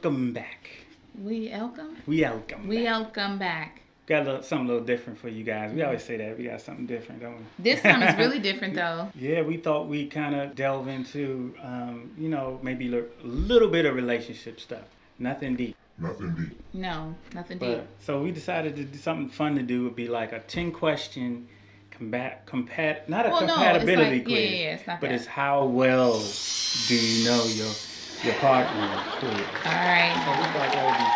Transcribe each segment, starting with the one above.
Welcome back. We welcome. We welcome We back. welcome back. Got something a little different for you guys. We always say that. We got something different, don't we? This time is really different though. Yeah, we thought we'd kind of delve into, maybe a little bit of relationship stuff. Nothing deep. No, nothing deep. So we decided to do something fun to do. Would be like a 10-question not a Well, no, compatibility it's like, quiz, yeah, it's not but that. it's how well do you know your partner quiz. All right. So we thought that would be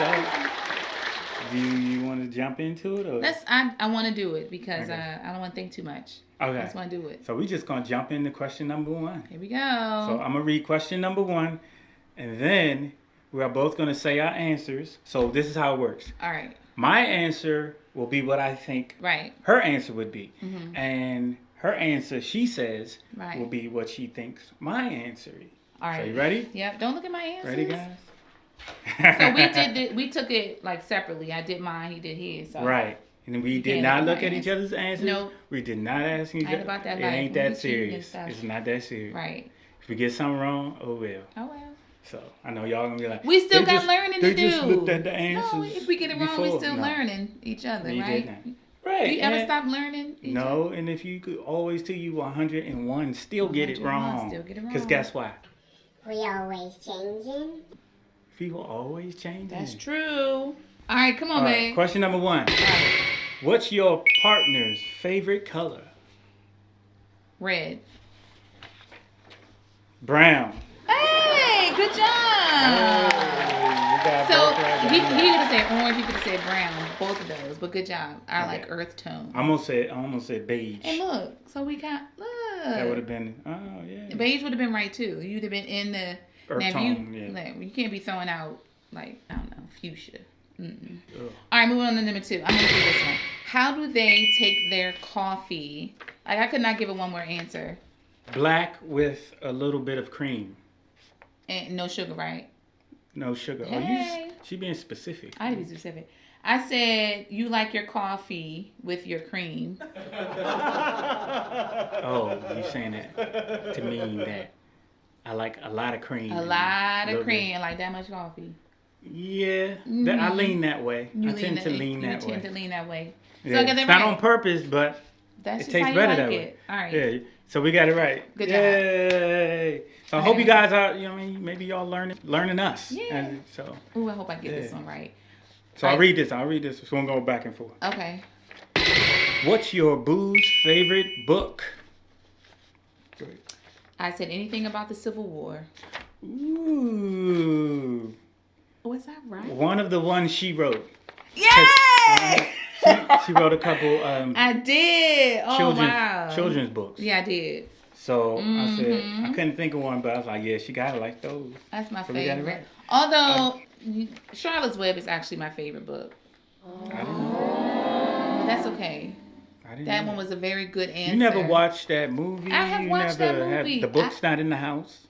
fun. So, do you want to jump into it? Or? I want to do it because Okay. I don't want to think too much. Okay. I just want to do it. So we're just going to jump into question number 1. Here we go. So I'm going to read question number 1, and then we are both going to say our answers. So this is how it works. All right. My answer will be what I think Right. her answer would be. Mm-hmm. And her answer, she says, Right. will be what she thinks my answer is. All right. So you ready? Yep. Don't look at my answers. Ready, guys? So we took it like separately. I did mine. He did his. So. Right. And we did can't not look look at at my each other's answers. Nope. We did not ask each Ain't other. about that It life. ain't We that be cheating and serious. stuff. It's not that serious. Right. If we get something wrong, oh well. Oh well. So I know y'all gonna be like, We still "They got just- learning they to do. just looked at the answers. No, if we get it wrong, we before." still No, learning each other, we right? didn't. Right. You ever and- stop learning each other? No, and if you could always till you 101, still get it 101, wrong. still get it Because wrong. guess what? We always changing. People always change. That's true. All right, come on, All right, babe. question number 1. All right. What's your partner's favorite color? Red. Brown. Hey, good job. You got So both right. he could have said orange, he could have said brown, both of those, but good job. I Okay. like earth tone. I almost said beige. And look, so we got That would look. have been, oh yeah. Beige would have been right too. You'd have been in the Earth now, if tone, you, yeah. like, you can't be throwing out like I don't know fuchsia. Mm-mm. Ugh. All right, moving on to number 2. I'm gonna do this one. How do they take their coffee? Like I could not give a one word answer. Black with a little bit of cream. And no sugar, right? No sugar. Hey. She being specific. I had to be specific. I said you like your coffee with your cream. Oh, you saying that to mean that I like a lot of cream. A lot of Little cream and like that much coffee. bit. Yeah, I lean that way. You I tend to lean that You tend way. to lean that way. So Yeah, I got that it's right. not on purpose, but That's it just tastes how you better like that it. way. All right. Yeah, so we got it right. Good job. Yay! So I I hope got you it. guys are, maybe y'all learning us. Yeah. And so Ooh, I hope I get this Yeah. one right. I'll Right. read this. I'll read this. So we're gonna go back and forth. Okay. What's your boo's favorite book? Go ahead. I said anything about the Civil War. Ooh, Was that right? one of the ones she wrote. Yay! She wrote a couple I did. Oh wow. children's books. Yeah, I did. So I said Mhm. I couldn't think of one, but I was like, yeah, she gotta like those. That's my So we got it favorite. right. Although Charlotte's Web is actually my favorite book. I didn't know. But that's okay. I didn't That know one was a very good answer. You never watched that movie. I have you watched never that movie. Have, the book's not in the house.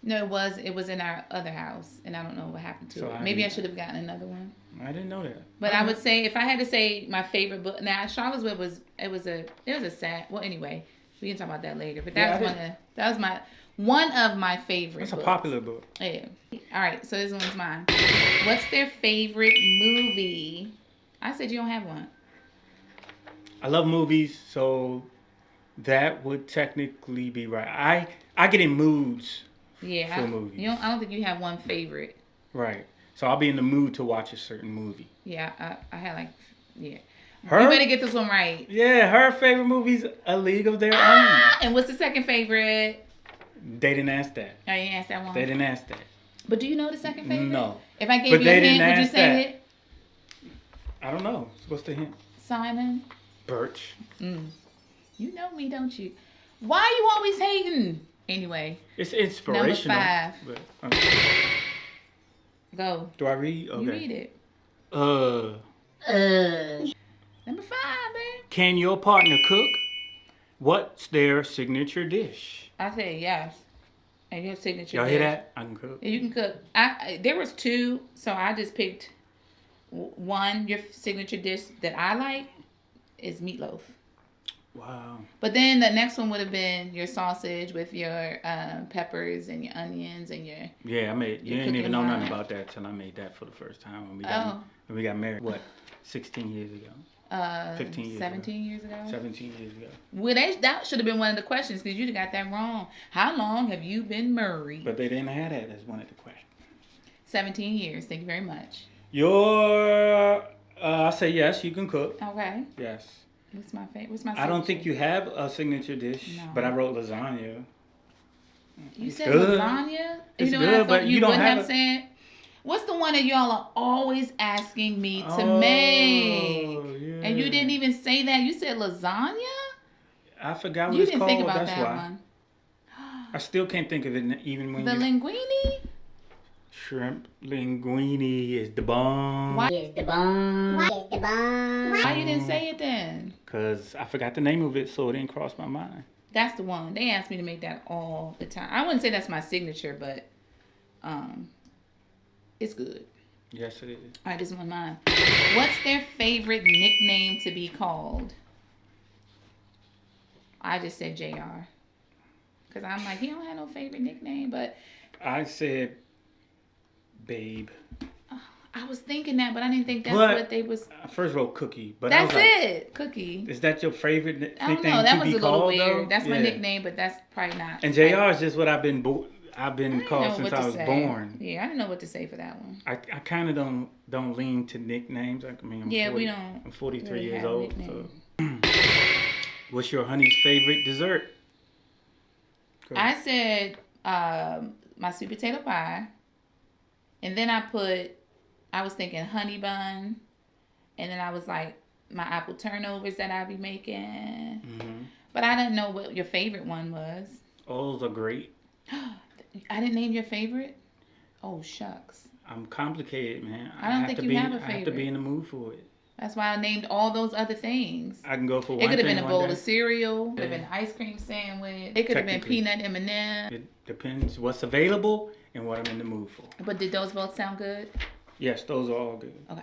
No, it was in our other house, and I don't know what happened to So it. I Maybe I didn't- should have gotten another one. I didn't know that. But I would say if I had to say my favorite book, now Charlotte's Web was a sad. Well, anyway, we can talk about that later. But Yeah, that was one of my favorite. It's a books. popular book. Yeah. All right, so this one's mine. What's their favorite movie? I said you don't have one. I love movies, so that would technically be right. I get in moods Yeah, for movies. I don't think you have one favorite. Right. So I'll be in the mood to watch a certain movie. Yeah, I had like, yeah. Her? You better get this one right. Yeah, her favorite movie's A League of Their Ah, and what's the second favorite? Own. They didn't ask that. Oh, you didn't ask that one. They didn't ask that. But do you know the second favorite? No. If I gave But you a they hint, didn't would you ask say that. it? I don't know. What's the hint? Simon? Birch. You know me, don't you? Why are you always hating? Anyway, It's inspirational. 5. But, go. do I read? Okay. You read it. Number 5, man. Can your partner cook? What's their signature dish? I said yes. And your signature Y'all hear dish. that? I can cook. Yeah, you can cook. There was 2, so I just picked one. Your signature dish that I like is meatloaf. Wow. But then the next one would have been your sausage with your peppers and your onions and your. Yeah, I made. You You ain't cook even your know nothing mind. about that till I made that for the first time Oh. when we got married. What? 16 years ago. 15 years 17 years ago. 17 years ago. Well, that should have been one of the questions because you got that wrong. How long have you been married? But they didn't have that as one of the questions. 17 years. Thank you very much. I say yes, you can cook. Okay. Yes. What's my favorite? What's my I don't signature? think you have a signature dish, No. but I wrote lasagna. You It's said good. lasagna? It's you know what good, I thought but you don't wouldn't have have said? What's the one that y'all are always asking me to make? Yeah. And you didn't even say that. You said lasagna? I forgot what You it's didn't called. think about That's that why. one. I still can't think of it even when The you. linguine? Shrimp linguine is the bomb. Why? Is the bomb. Is the bomb. Why you didn't say it then? Because I forgot the name of it, so it didn't cross my mind. That's the one. They ask me to make that all the time. I wouldn't say that's my signature, but it's good. Yes, it is. All right, this is one of mine. What's their favorite nickname to be called? I just said JR. Because I'm like, he don't have no favorite nickname, but I said, babe. I was thinking that, but I didn't think that's But- what they was. I first wrote cookie, but I That's was like, it. Cookie. is that your favorite I don't nickname know. That to was be a little called, weird. though? That's my Yeah. nickname, but that's probably not. And JR is just what I've been I called didn't know since what I to was say. born. Yeah, I didn't know what to say for that one. I kind of don't lean to nicknames. I mean, Yeah, we don't I'm 43 really years have old. So. nicknames. What's your honey's favorite dessert? Go. I said my sweet potato pie, and then I was thinking honey bun, and then I was like my apple turnovers that I be making. Mm-hmm. But I didn't know what your favorite one was. All those are great. I didn't name your favorite. Oh shucks. I'm complicated, man. I don't think you have a I have to favorite. be in the mood for it. That's why I named all those other things. I can go for one It could have thing been a one bowl day. of cereal. It could have Yeah. been an ice cream sandwich. It could have been Technically. peanut M&M. It depends what's available and what I'm in the mood for. But did those both sound good? Yes, those are all good. Okay.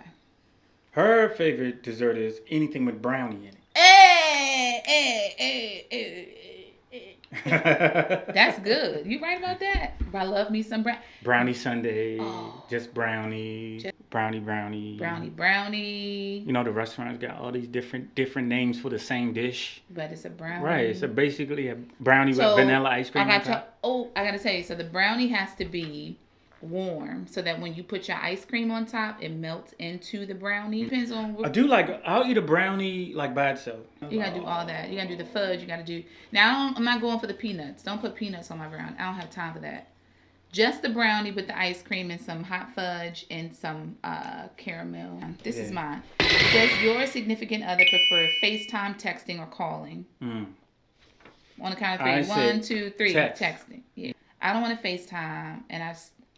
Her favorite dessert is anything with brownie in it. That's good. You right about that? I love me some Brownie sundae, Oh. just brownie, brownie. brownie. You know the restaurants got all these different names for the same dish. But it's a brownie. Right, it's basically a brownie So, with vanilla ice cream. I on got top. I gotta tell you. So the brownie has to be warm, so that when you put your ice cream on top, it melts into the brownie. Depends on. I do like. I'll eat a brownie like by itself. You gotta do all that. You gotta do the fudge. You gotta do. Now I'm not going for the peanuts. Don't put peanuts on my brownie. I don't have time for that. Just the brownie with the ice cream and some hot fudge and some caramel. This is Yeah. mine. Does your significant other prefer FaceTime, texting, or calling? Mm. On the count of I three. said 1, 2, 3. text. Texting. Yeah. I don't want to FaceTime, and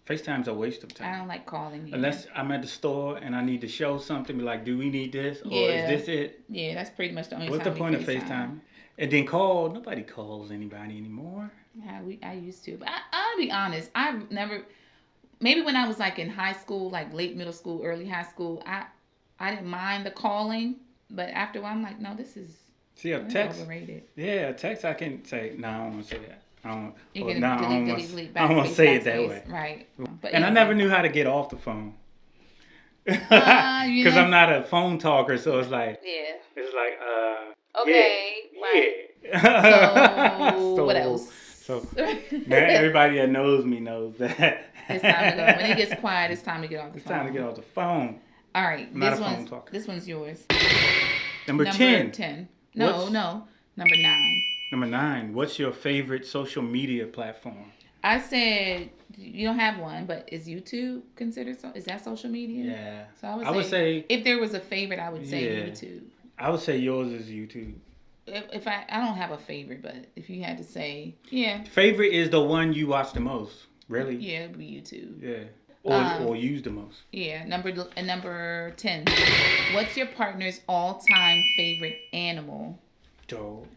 FaceTime's a waste of I time. don't like calling you. Unless I'm at the store and I need to show something, be like, do we need this? Or Yeah. is this it? Yeah, that's pretty much the only What's time the we point of FaceTime? And then call. Nobody calls anybody anymore. Yeah, I used to. But I'll be honest. I've never. Maybe when I was like in high school, like late middle school, early high school, I didn't mind the calling. But after a while, I'm like, no, this is See, a text. overrated. Yeah, a text I can say, no, I don't want to say that. I don't. You Or, can no, I don't delete, want to say it that backspace, way. right? But And I anyway. never knew how to get off the phone. You Because know- I'm not a phone talker, so it's like, Yeah. it's like, Okay. yeah. So, what else? So now everybody that knows me knows that It's time to go. When it gets quiet, it's time to get off the it's phone. time to get off the phone. All right. I'm not a phone talker. This one's yours. Number 10. 10. No, What's- no. Number 9. Number 9. What's your favorite social media platform? I said you don't have one, but is YouTube considered is that social media? Yeah. So I would say if there was a favorite, I would say Yeah. YouTube. I would say yours is YouTube. If I don't have a favorite, but if you had to say, yeah, Favorite is the one you watch the most. Really? yeah, it'd be YouTube. Yeah. Or use the most. Yeah, number 10. What's your partner's all-time favorite animal? Dogs.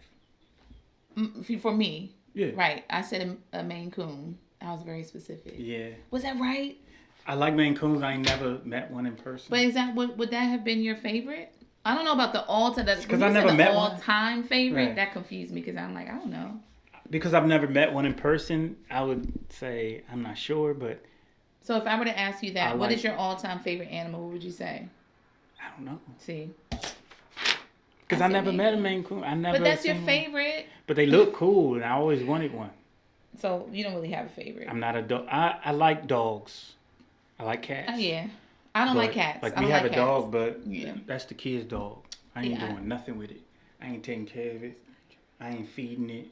For me, Yeah. right? I said a Maine Coon. I was very specific. Yeah. Was that right? I like Maine Coons. I ain't never met one in person. But is that would that have been your favorite? I don't know about the all-time. Because I never met one. All-time favorite. Right. That confused me because I'm like, I don't know. Because I've never met one in person, I would say I'm not sure, but So if I were to ask you that, what is your all-time favorite animal? What would you say? I don't know. See. Because I never met a Maine Coon. I never. But that's your seen one. favorite. But they look cool, and I always wanted one. So you don't really have a favorite. I'm not a dog. I like dogs. I like cats. Oh yeah. I don't like cats. Like I we don't have like a cats. dog, but Yeah. that's the kid's dog. I ain't doing nothing with it. I ain't taking care of it. I ain't feeding it.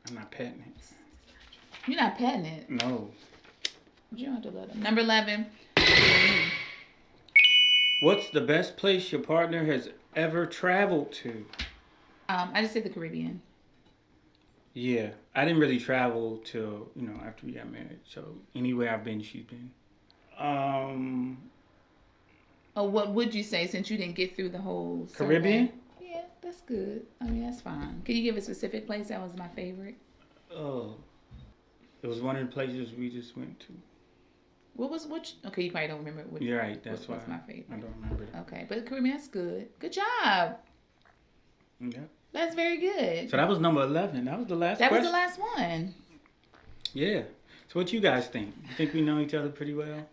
I'm not petting it. You're not petting it. No. You don't have to let them. Number 11. What's the best place your partner has ever traveled to? I just said the Caribbean. Yeah, I didn't really travel till after we got married. So anywhere I've been, she's been. Oh, what would you say since you didn't get through the whole Caribbean? survey? Yeah, that's good. I mean, that's fine. Can you give a specific place that was my favorite? Oh, it was one of the places we just went to. Okay, you probably don't remember. You're right. That's why was my favorite. I don't remember that. Okay, but the Caribbean, that's good. Good job. Yeah. That's very good. So that was number 11. That was the last That question. was the last one. Yeah. So what you guys think? You think we know each other pretty well?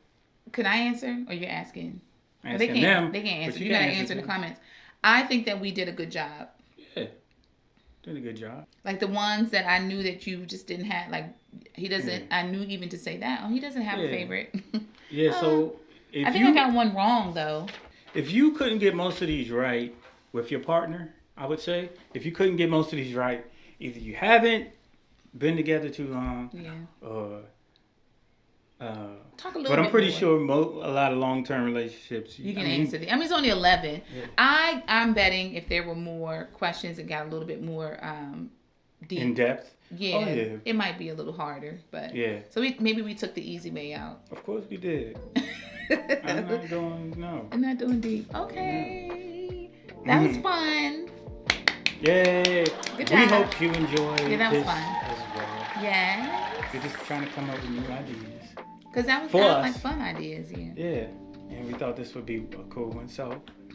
Can I answer, or you're asking? Asking They them, can't answer. but You gotta can answer in the too. comments. I think that we did a good job. Yeah. Did a good job. Like the ones that I knew that you just didn't have. Like he doesn't. Yeah. I knew even to say that. Oh, he doesn't have a favorite. Yeah. So if I think I got one wrong though. If you couldn't get most of these right with your partner, I would say, if you couldn't get most of these right, either you haven't been together too long, or Talk a little but I'm bit pretty more. sure a lot of long-term relationships. You can answer the. I mean, it's only 11. Yeah. I'm betting if there were more questions and got a little bit more deep. In depth. Yeah, Oh, yeah. It might be a little harder, but Yeah. So maybe we took the easy way out. Of course we did. I'm not doing no. I'm not doing deep. Okay, that was fun. Yay! Good We job. hope you enjoyed Yeah, that was this fun. as well. Yeah, We're just trying to come up with new ideas. because that was For kind of us. like fun ideas. Yeah. Yeah, and we thought this would be a cool one. So